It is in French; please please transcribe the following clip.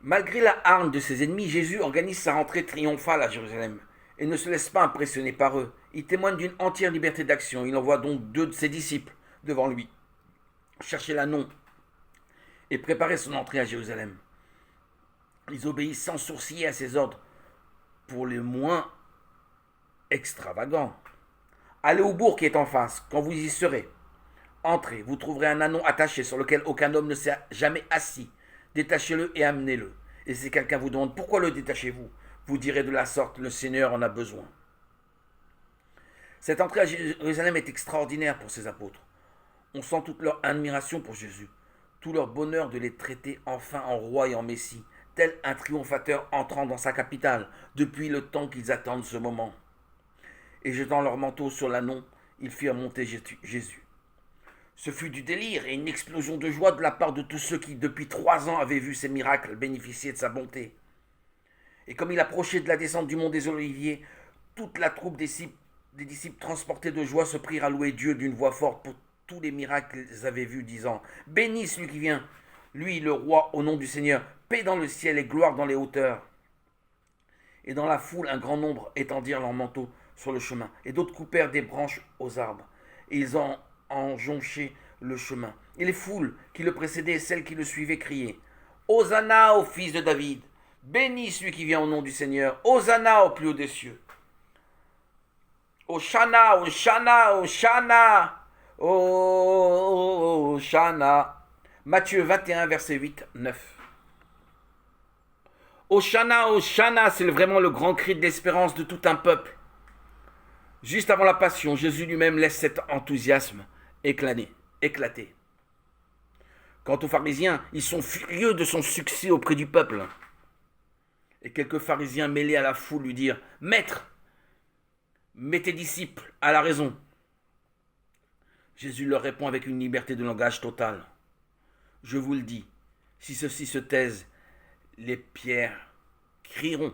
Malgré la hargne de ses ennemis, Jésus organise sa rentrée triomphale à Jérusalem et ne se laisse pas impressionner par eux. Il témoigne d'une entière liberté d'action. Il envoie donc 2 de ses disciples devant lui, chercher l'annon et préparer son entrée à Jérusalem. Ils obéissent sans sourciller à ses ordres, pour les moins extravagants. Allez au bourg qui est en face, quand vous y serez. Entrez, vous trouverez un anon attaché sur lequel aucun homme ne s'est jamais assis. Détachez-le et amenez-le. Et si quelqu'un vous demande pourquoi le détachez-vous, vous direz de la sorte, le Seigneur en a besoin. Cette entrée à Jérusalem est extraordinaire pour ses apôtres. On sent toute leur admiration pour Jésus, tout leur bonheur de les traiter enfin en roi et en Messie, tel un triomphateur entrant dans sa capitale, depuis le temps qu'ils attendent ce moment. Et jetant leur manteau sur l'ânon, ils firent monter Jésus. Ce fut du délire et une explosion de joie de la part de tous ceux qui, depuis 3 ans, avaient vu ces miracles bénéficier de sa bonté. Et comme il approchait de la descente du mont des Oliviers, toute la troupe des disciples transportés de joie se prirent à louer Dieu d'une voix forte pour tous les miracles qu'ils avaient vus, disant « Béni celui qui vient, lui le roi, au nom du Seigneur, paix dans le ciel et gloire dans les hauteurs. » Et dans la foule, un grand nombre étendirent leurs manteaux sur le chemin, et d'autres coupèrent des branches aux arbres, et ils en jonchaient le chemin. Et les foules qui le précédaient et celles qui le suivaient criaient « Hosanna au fils de David, béni celui qui vient au nom du Seigneur, Hosanna au plus haut des cieux. Hosanna, Hosanna, Hosanna, Hosanna. » Matthieu 21, verset 8, 9. Hosanna, Hosanna, c'est vraiment le grand cri d'espérance de tout un peuple. Juste avant la passion, Jésus lui-même laisse cet enthousiasme éclater. Quant aux pharisiens, ils sont furieux de son succès auprès du peuple. Et quelques pharisiens mêlés à la foule lui dirent « Maître, mets tes disciples à la raison. » Jésus leur répond avec une liberté de langage totale. « Je vous le dis, si ceux-ci se taisent, les pierres crieront.